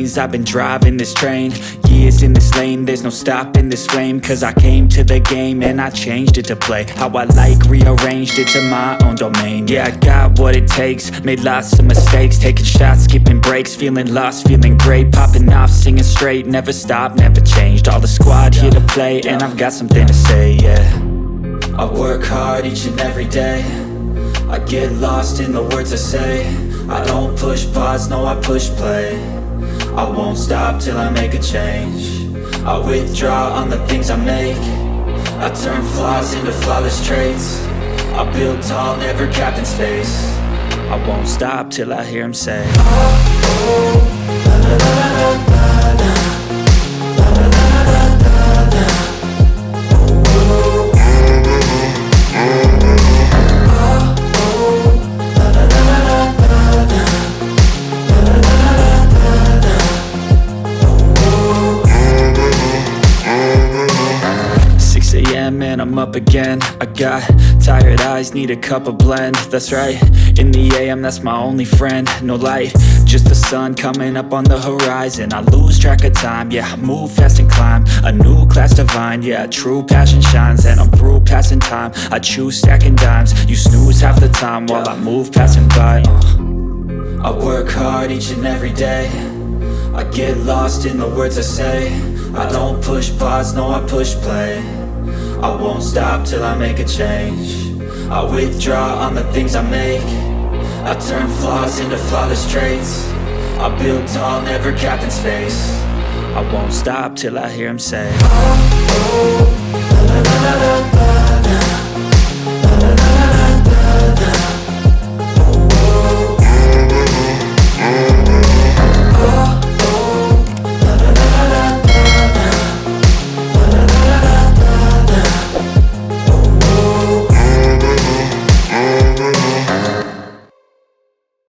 chains. I've been driving this train, years in this lane. There's no stopping this flame, cause I came to the game and I changed it to play how I like, rearranged it to my own domain. Yeah, I got what it takes, made lots of mistakes, taking shots, skipping breaks, feeling lost, feeling great, popping off, singing straight, never stopped, never changed. All the squad here to play, and I've got something to say, yeah. I work hard each and every day, I get lost in the words I say. I don't push pause, no, I push play. I won't stop till I make a change. I withdraw on the things I make. I turn flaws into flawless traits. I build tall, never capped in space. I won't stop till I hear him say, oh, oh, la la la la la la, la la la la la la, oh, oh, and I'm up again. I got tired eyes, need a cup of blend. That's right, in the AM, that's my only friend. No light, just the sun coming up on the horizon. I lose track of time, yeah, I move fast and climb a new class divine, yeah, true passion shines. And I'm through passing time, I choose stacking dimes. You snooze half the time while I move passing by. I work hard each and every day, I get lost in the words I say. I don't push pause, no, I push play. I won't stop till I make a change. I withdraw on the things I make. I turn flaws into flawless traits. I build tall, never capped in space. I won't stop till I hear him say, oh, oh, la la la la la.